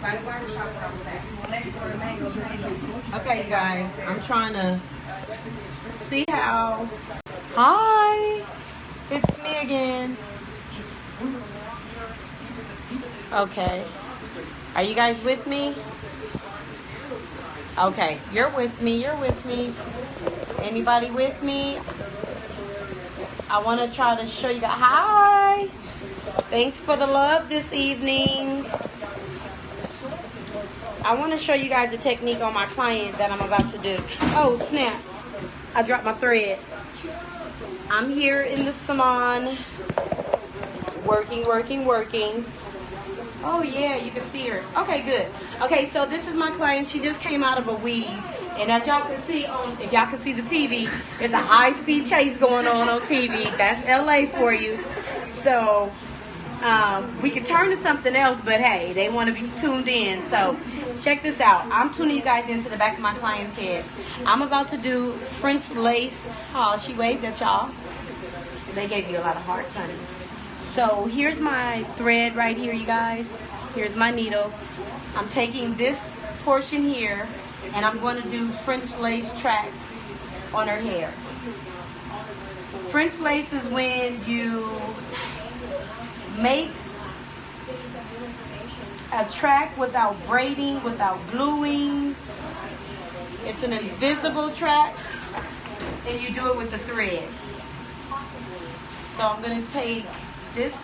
by the barbershop where I was at. Next door to Mango Tango. Okay, you guys, I'm trying to see how. Hi, it's me again. Okay, are you guys with me? Okay, you're with me. You're with me. Anybody with me? I want to try to show you guys. Hi. Thanks for the love this evening. I want to show you guys a technique on my client that I'm about to do. Oh, snap. I dropped my thread. I'm here in the salon. Working. Oh, yeah, you can see her. Okay, good. Okay, so this is my client. She just came out of a weave. And as y'all can see if y'all can see the TV, it's a high-speed chase going on TV. That's LA for you. So we could turn to something else, but hey, they want to be tuned in. So check this out. I'm tuning you guys into the back of my client's head. I'm about to do French lace. Oh, she waved at y'all. They gave you a lot of hearts, honey. So here's my thread right here, you guys. Here's my needle. I'm taking this portion here, and I'm going to do French lace tracks on her hair. French lace is when you make a track without braiding, without gluing. It's an invisible track, and you do it with the thread. So I'm going to take this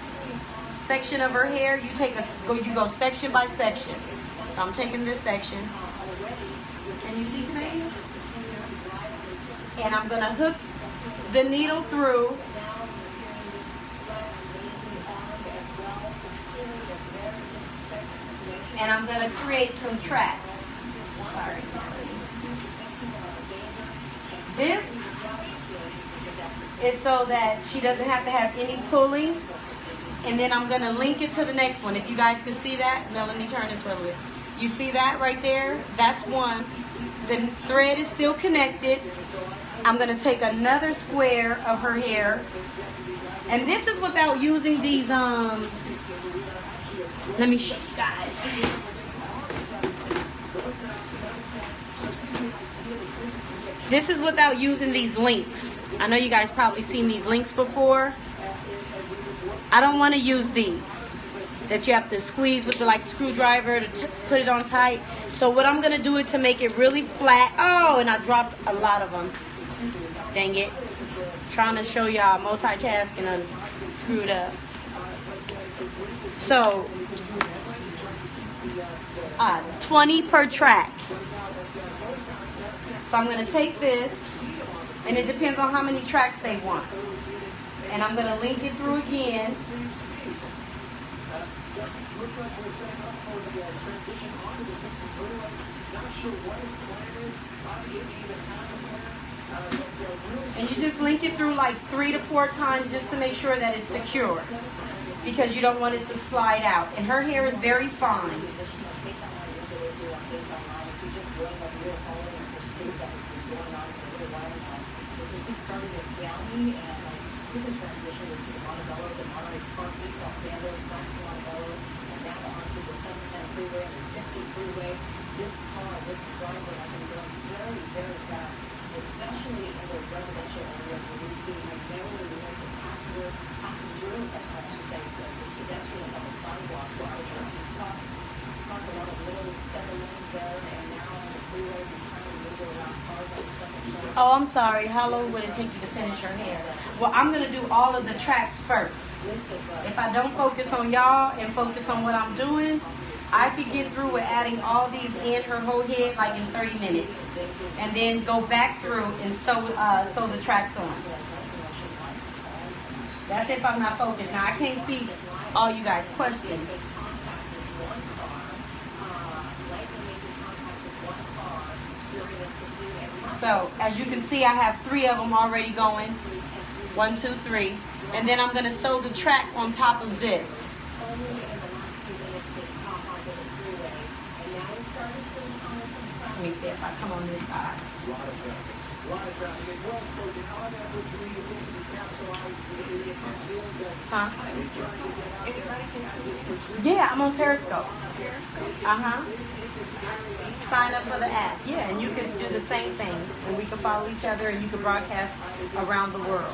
section of her hair. You go section by section. So I'm taking this section. Can you see me? And I'm going to hook the needle through. And I'm going to create some tracks. Sorry. This is so that she doesn't have to have any pulling. And then I'm going to link it to the next one. If you guys can see that. Now let me turn this real quick. You see that right there? That's one. The thread is still connected. I'm going to take another square of her hair. And this is without using these, let me show you guys. This is without using these links. I know you guys probably seen these links before. I don't want to use these that you have to squeeze with the screwdriver to put it on tight. So what I'm going to do is to make it really flat. Oh, and I dropped a lot of them. Dang it. Trying to show you how I'm multitasking and screwed up. So 20 per track. So I'm going to take this, and it depends on how many tracks they want. And I'm going to link it through again. And you just link it through like 3 to 4 times just to make sure that it's secure, because you don't want it to slide out. And her hair is very fine. This driver has been going very, very fast, especially in those residential areas where we see primarily the passengers, I should say, just pedestrians on the sidewalks. So I was across a lot of little 7 lanes there, and now on the freeway, he's trying to maneuver around cars and stuff. Oh, I'm sorry. How long would it take you to finish her hair? Well, I'm going to do all of the tracks first. If I don't focus on y'all and focus on what I'm doing, I could get through with adding all these in her whole head like in 30 minutes. And then go back through and sew the tracks on. That's if I'm not focused. Now, I can't see all you guys' questions. So, as you can see, I have 3 of them already going. 1, 2, 3. And then I'm going to sew the track on top of this. Let me see if I come on this side. Huh? Anybody can Yeah, I'm on Periscope. Periscope. Uh-huh. Sign up for the app. Yeah, and you can do the same thing. And we can follow each other and you can broadcast around the world.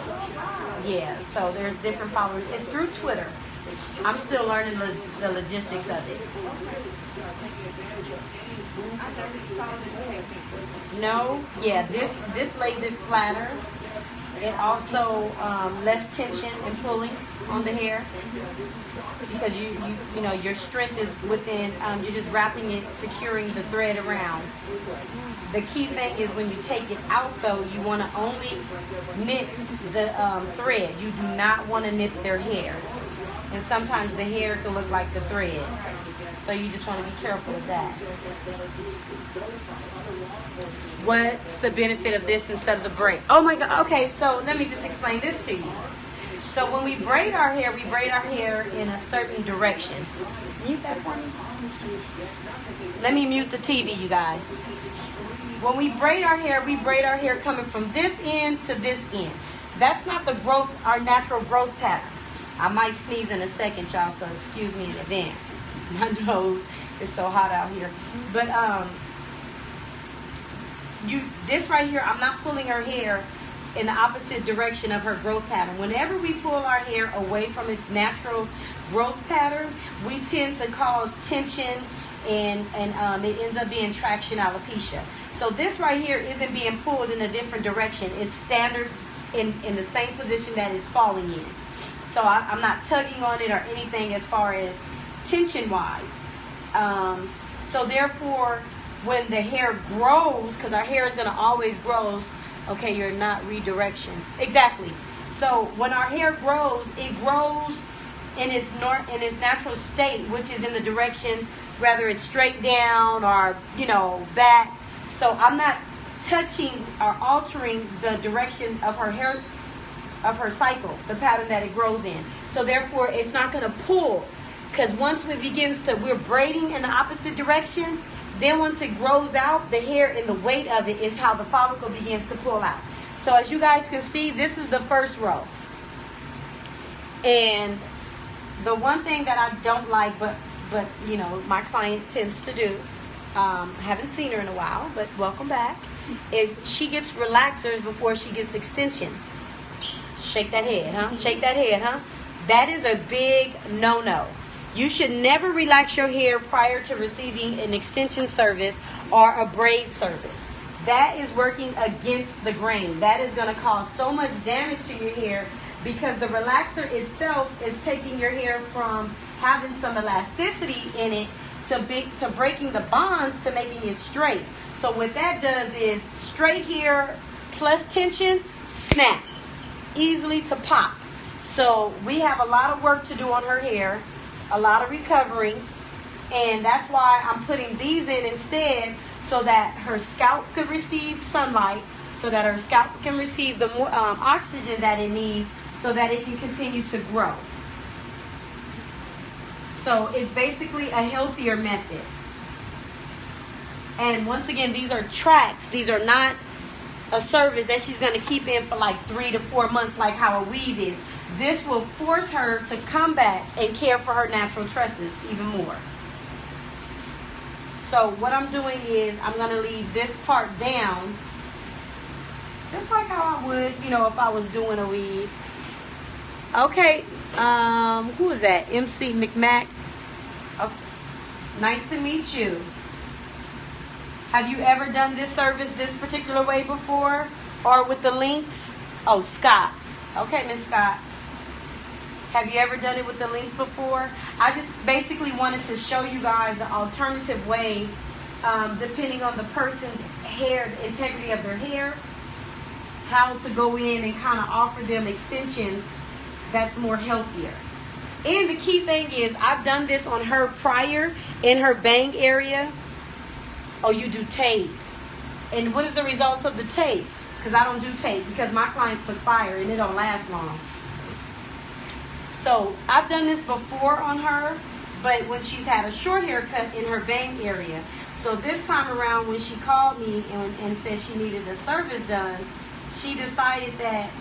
Yeah, so there's different followers. It's through Twitter. I'm still learning the logistics of it. I never saw this technique. No, yeah, this lays it flatter. It also less tension and pulling on the hair because you know your strength is within. You're just wrapping it, securing the thread around. The key thing is when you take it out, though, you want to only nip the thread. You do not want to nip their hair, and sometimes the hair can look like the thread. So you just want to be careful of that. What's the benefit of this instead of the braid? Oh my God. Okay, so let me just explain this to you. So when we braid our hair in a certain direction. Mute that for me. Let me mute the TV, you guys. When we braid our hair coming from this end to this end. That's not the growth, our natural growth pattern. I might sneeze in a second, y'all, so excuse me in advance. My nose is so hot out here. But this right here, I'm not pulling her hair in the opposite direction of her growth pattern. Whenever we pull our hair away from its natural growth pattern, we tend to cause tension and it ends up being traction alopecia. So this right here isn't being pulled in a different direction. It's standard in the same position that it's falling in. So I'm not tugging on it or anything as far as tension-wise. So therefore, when the hair grows, because our hair is going to always grow, okay, you're not redirection. Exactly. So when our hair grows, it grows in its natural state, which is in the direction, whether it's straight down or, back. So I'm not touching or altering the direction of her hair, of her cycle, the pattern that it grows in. So therefore, it's not going to pull. Because once we're braiding in the opposite direction, then once it grows out, the hair and the weight of it is how the follicle begins to pull out. So as you guys can see, this is the first row. And the one thing that I don't like, but my client tends to do, haven't seen her in a while, but welcome back, is she gets relaxers before she gets extensions. Shake that head, huh? Shake that head, huh? That is a big no-no. You should never relax your hair prior to receiving an extension service or a braid service. That is working against the grain. That is going to cause so much damage to your hair because the relaxer itself is taking your hair from having some elasticity in it to breaking the bonds to making it straight. So what that does is straight hair plus tension, snap, easily to pop. So we have a lot of work to do on her hair. A lot of recovering, and that's why I'm putting these in instead so that her scalp could receive sunlight, so that her scalp can receive the more oxygen that it needs so that it can continue to grow. So it's basically a healthier method. And once again, these are tracks. These are not a service that she's going to keep in for like 3 to 4 months like how a weave is. This will force her to come back and care for her natural tresses even more. So what I'm doing is I'm going to leave this part down just like how I would, if I was doing a weave. Okay, who is that? MC McMack. Oh, nice to meet you. Have you ever done this service this particular way before or with the links? Oh, Scott. Okay, Miss Scott. Have you ever done it with the links before? I just basically wanted to show you guys an alternative way, depending on the person's hair, the integrity of their hair, how to go in and kind of offer them extensions that's more healthier. And the key thing is, I've done this on her prior in her bang area. Oh, you do tape. And what is the results of the tape? Because I don't do tape because my clients perspire and it don't last long. So I've done this before on her, but when she's had a short haircut in her bang area. So this time around when she called me and said she needed a service done, she decided that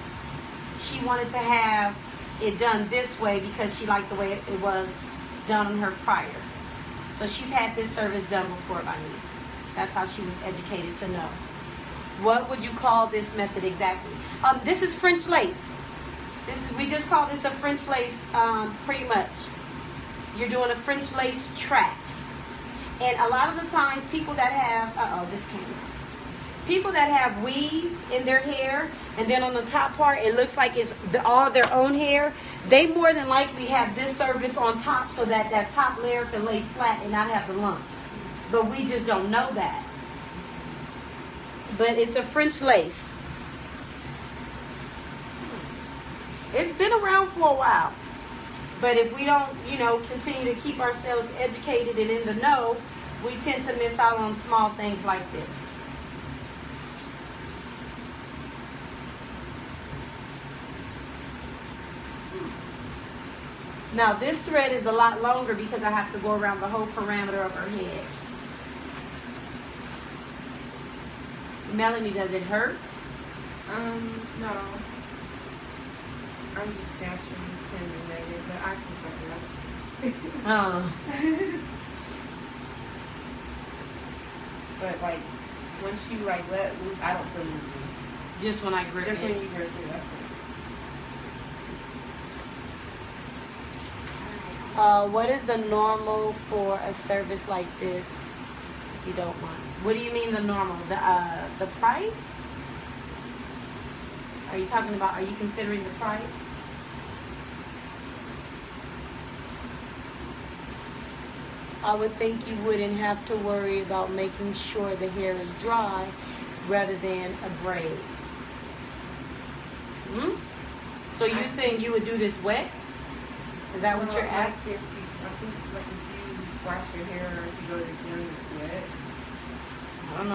she wanted to have it done this way because she liked the way it was done on her prior. So she's had this service done before by me. That's how she was educated to know. What would you call this method exactly? This is French lace. We just call this a French lace, pretty much. You're doing a French lace track. And a lot of the times people that have, people that have weaves in their hair, and then on the top part it looks like it's all their own hair, they more than likely have this service on top so that that top layer can lay flat and not have the lump. But we just don't know that. But it's a French lace. It's been around for a while. But if we don't, continue to keep ourselves educated and in the know, we tend to miss out on small things like this. Now this thread is a lot longer because I have to go around the whole parameter of her head. Melanie, does it hurt? No. I'm just naturally intimidated, but I can suck it up. But like, once you like let loose, I don't feel anything. Just when I grip Just it. when you grip it, that's it. What is the normal for a service like this, if you don't mind? What do you mean the normal? The price? Are you considering the price? I would think you wouldn't have to worry about making sure the hair is dry rather than a braid. So you saying you would do this wet? Is that what you're asking? I think like if you wash your hair or if you go to the gym, it's wet. I don't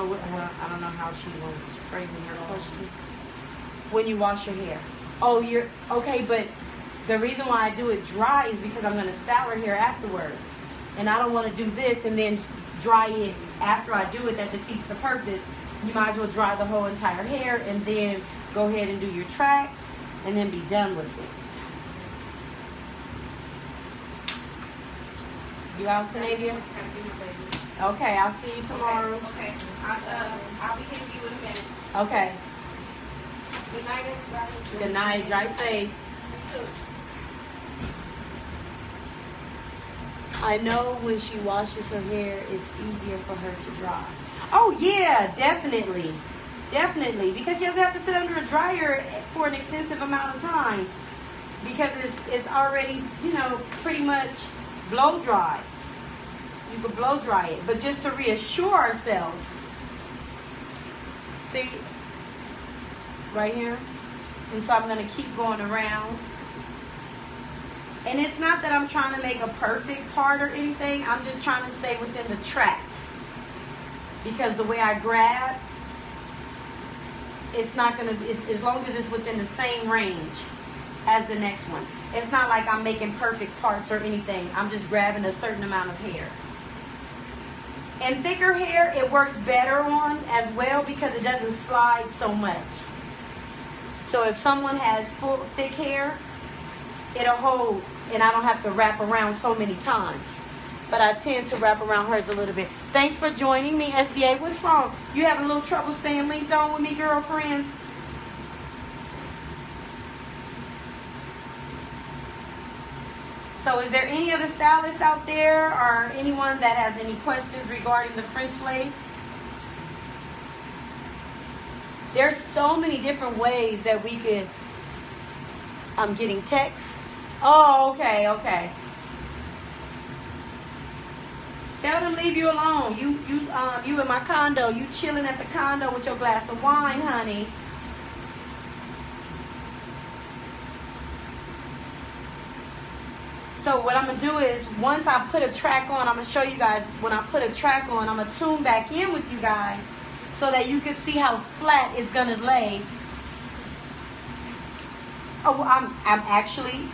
know how she was phrasing her question. When you wash your hair. Oh, you're okay, but the reason why I do it dry is because I'm going to style her hair afterwards. And I don't want to do this and then dry it after I do it. That defeats the purpose. You might as well dry the whole entire hair and then go ahead and do your tracks and then be done with it. You out, Canadian? Okay, I'll see you tomorrow. Okay. I'll be hitting you in a minute. Okay. Good night, everybody. Good night. Drive safe. You too. I know when she washes her hair, it's easier for her to dry. Oh, yeah, definitely. Definitely. Because she doesn't have to sit under a dryer for an extensive amount of time. Because it's already, pretty much blow dry. You can blow dry it. But just to reassure ourselves. See? Right here. And so I'm going to keep going around. And it's not that I'm trying to make a perfect part or anything. I'm just trying to stay within the track. Because the way I grab, it's not going to, as long as it's within the same range as the next one. It's not like I'm making perfect parts or anything. I'm just grabbing a certain amount of hair. And thicker hair, it works better on as well because it doesn't slide so much. So if someone has full, thick hair, it'll hold and I don't have to wrap around so many times. But I tend to wrap around hers a little bit. Thanks for joining me, SDA. What's wrong? You having a little trouble staying linked on with me, girlfriend? So is there any other stylists out there or anyone that has any questions regarding the French lace? There's so many different ways that we could... I'm getting texts. Oh, okay. Tell them leave you alone. You in my condo. You chilling at the condo with your glass of wine, honey. So what I'm going to do is, once I put a track on, I'm going to show you guys, when I put a track on, I'm going to tune back in with you guys so that you can see how flat it's going to lay. Oh, I'm actually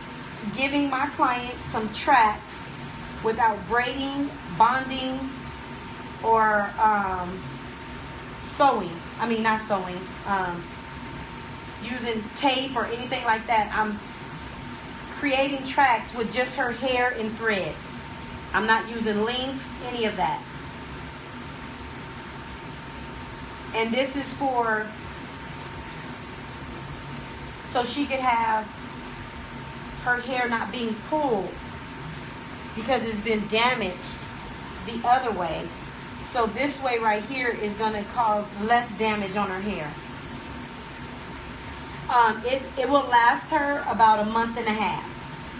giving my client some tracks without braiding, bonding, or sewing. I mean, not sewing. using tape or anything like that. I'm creating tracks with just her hair and thread. I'm not using links, any of that. And this is for, so she could have her hair not being pulled because it's been damaged the other way. So this way right here is going to cause less damage on her hair. It will last her about a month and a half.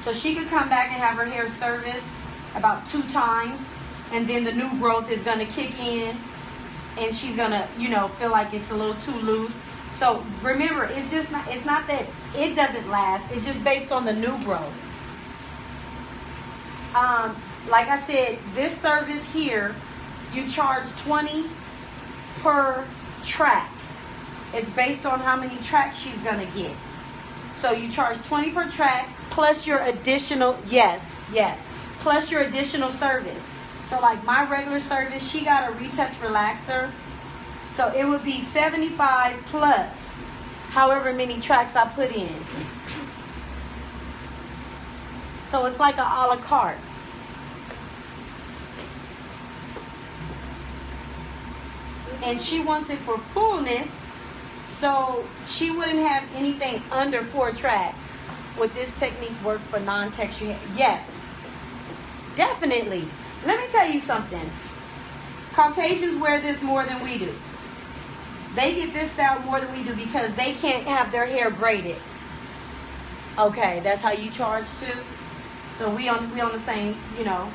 So she could come back and have her hair serviced about 2 times, and then the new growth is going to kick in, and she's going to, you know, feel like it's a little too loose. So remember, it's not that it doesn't last. It's just based on the new growth. Like I said, this service here, you charge $20 per track. It's based on how many tracks she's going to get. So you charge $20 per track plus your additional, yes, plus your additional service. So like my regular service, she got a retouch relaxer. So it would be $75 plus however many tracks I put in. So it's like a la carte. And she wants it for fullness, so she wouldn't have anything under 4 tracks. Would this technique work for non-texture hair? Yes, definitely. Let me tell you something. Caucasians wear this more than we do. They get this style more than we do because they can't have their hair braided. Okay, that's how you charge too. So we on the same, you know,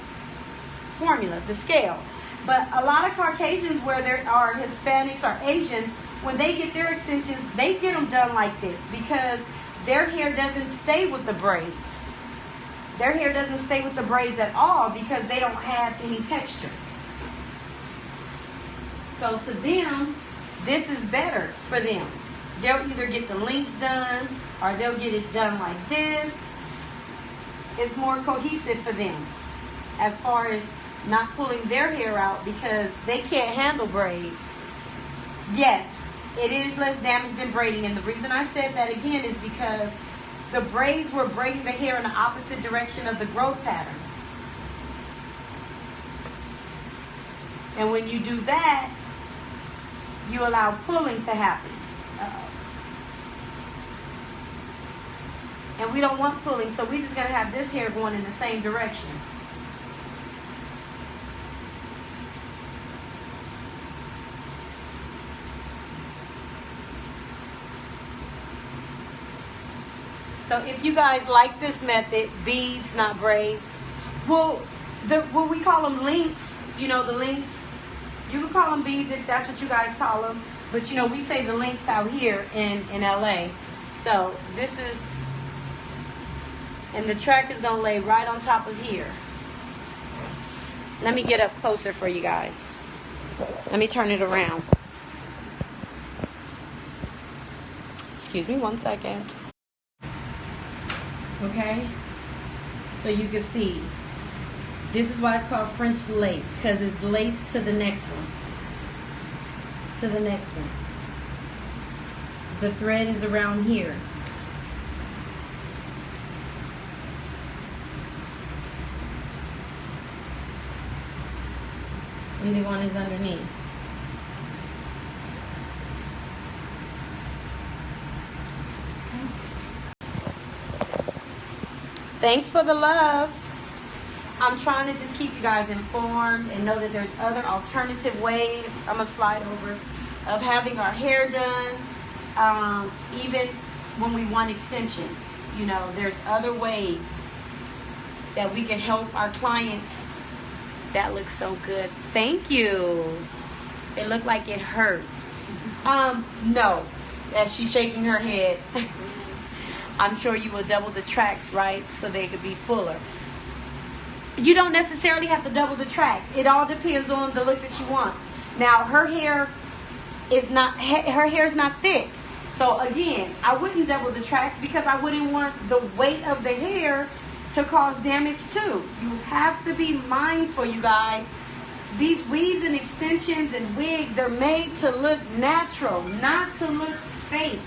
formula, the scale. But a lot of Caucasians, where there are Hispanics or Asians, when they get their extensions, they get them done like this because their hair doesn't stay with the braids. Their hair doesn't stay with the braids at all because they don't have any texture. So to them, this is better for them. They'll either get the links done or they'll get it done like this. It's more cohesive for them as far as not pulling their hair out because they can't handle braids. Yes, it is less damage than braiding, and the reason I said that again is because the braids were braiding the hair in the opposite direction of the growth pattern. And when you do that, you allow pulling to happen. And we don't want pulling, so we're just going to have this hair going in the same direction. So if you guys like this method, beads, not braids, well, what we call them links, you know, the links, you can call them beads if that's what you guys call them, but you know, we say the links out here in LA. So this is, and the track is going to lay right on top of here. Let me get up closer for you guys. Let me turn it around. Excuse me 1 second. Okay, so you can see this is why it's called French lace, because it's laced to the next one, the thread is around here. And the one is underneath. Thanks for the love. I'm trying to just keep you guys informed and know that there's other alternative ways, I'm going to slide over, of having our hair done, even when we want extensions. You know, there's other ways that we can help our clients. That looks so good. Thank you. It looked like it hurts. No, as she's shaking her head. I'm sure you will double the tracks, right? So they could be fuller. You don't necessarily have to double the tracks. It all depends on the look that she wants. Now, her hair is not thick. So again, I wouldn't double the tracks because I wouldn't want the weight of the hair to cause damage too. You have to be mindful, you guys. These weaves and extensions and wigs, they're made to look natural, not to look fake.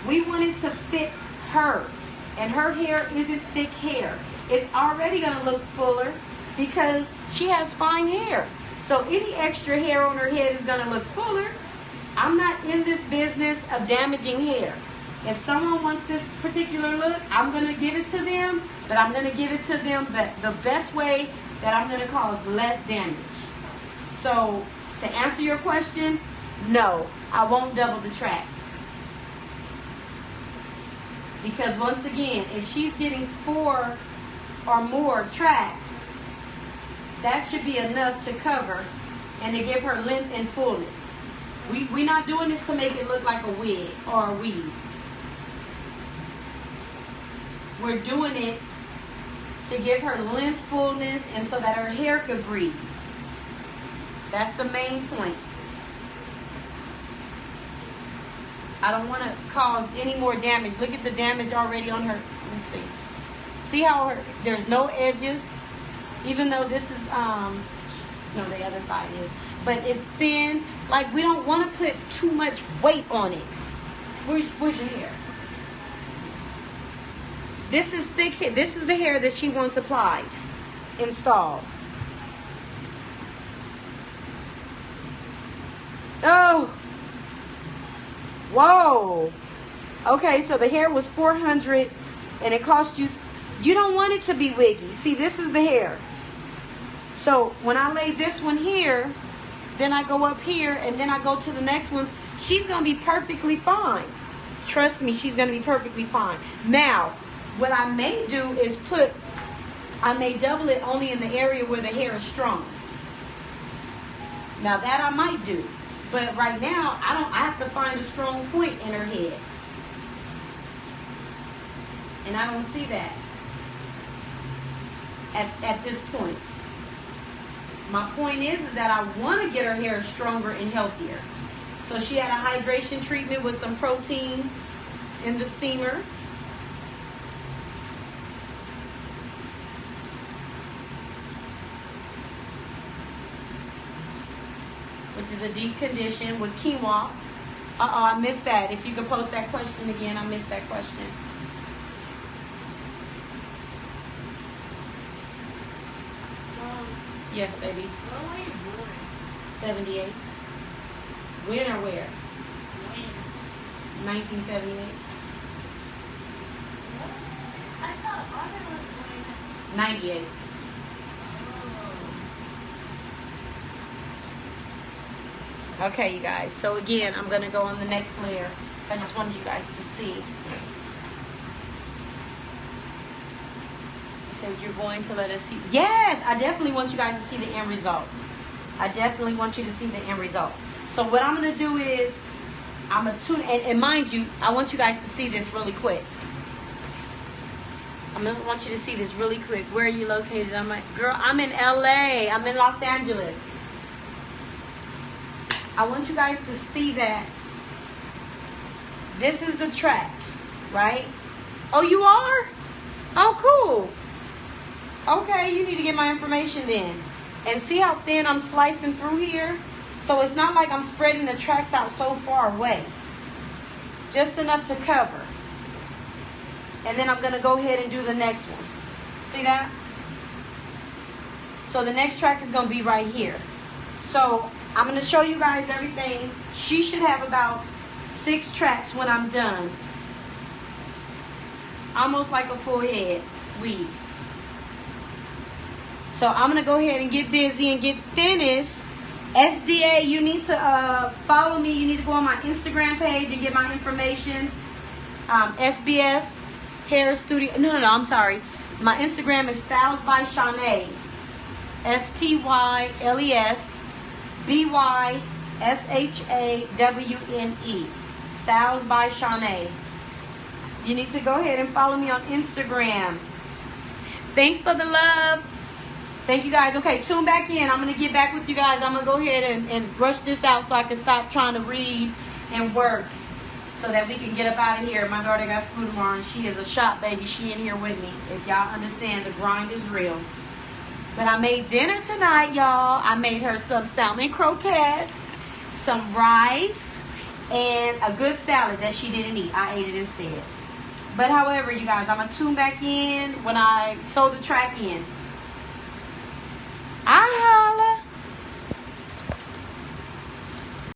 We want it to fit her. And her hair isn't thick hair. It's already going to look fuller because she has fine hair. So any extra hair on her head is going to look fuller. I'm not in this business of damaging hair. If someone wants this particular look, I'm going to give it to them, but I'm going to give it to them the best way that I'm going to cause less damage. So to answer your question, no, I won't double the tracks. Because once again, if she's getting 4 or more tracks, that should be enough to cover and to give her length and fullness. We're not doing this to make it look like a wig or a weave. We're doing it to give her length, fullness, and so that her hair could breathe. That's the main point. I don't want to cause any more damage. Look at the damage already on her. Let's see. See how there's no edges? Even though this is, no, the other side is. But it's thin. Like, we don't want to put too much weight on it. Where's your hair? This is thick hair. This is the hair that she wants applied, installed. Oh. Whoa. Okay, so the hair was $400 and it cost you. You don't want it to be wiggy. See, this is the hair. So when I lay this one here, then I go up here and then I go to the next one. She's going to be perfectly fine. Trust me, she's going to be perfectly fine. Now, what I may do is I may double it only in the area where the hair is strong. Now that I might do. But right now, I have to find a strong point in her head. And I don't see that at this point. My point is that I want to get her hair stronger and healthier. So she had a hydration treatment with some protein in the steamer. Which is a deep condition with quinoa. I missed that. If you could post that question again, I missed that question. Yes, baby. What were you doing? 78. When or where? When? 1978. I thought Audrey was going. 98. Okay, you guys. So again, I'm going to go on the next layer. I just wanted you guys to see. It says you're going to let us see. Yes, I definitely want you guys to see the end result. I definitely want you to see the end result. So what I'm going to do is, I'm going to tune, and mind you, I want you guys to see this really quick. I'm going to want you to see this really quick. Where are you located? I'm like, girl, I'm in LA. I'm in Los Angeles. I want you guys to see that this is the track, right? Oh, you are? Oh, cool. Okay, you need to get my information then. And see how thin I'm slicing through here? So it's not like I'm spreading the tracks out so far away. Just enough to cover. And then I'm going to go ahead and do the next one. See that? So the next track is going to be right here. So I'm going to show you guys everything. She should have about 6 tracks when I'm done. Almost like a full head weave. So I'm going to go ahead and get busy and get finished. SDA, you need to follow me. You need to go on my Instagram page and get my information. SBS Hair Studio. No, I'm sorry. My Instagram is Styles by Shanae. STYLES BYSHAWNE. Styles by Shanae. You need to go ahead and follow me on Instagram. Thanks for the love. Thank you guys. Okay, tune back in. I'm going to get back with you guys. I'm going to go ahead and brush this out so I can stop trying to read and work so that we can get up out of here. My daughter got school tomorrow and she is a shop baby. She in here with me. If y'all understand, the grind is real. But I made dinner tonight, y'all. I made her some salmon croquettes, some rice, and a good salad that she didn't eat. I ate it instead. But however, you guys, I'm going to tune back in when I sew the track in. I holla.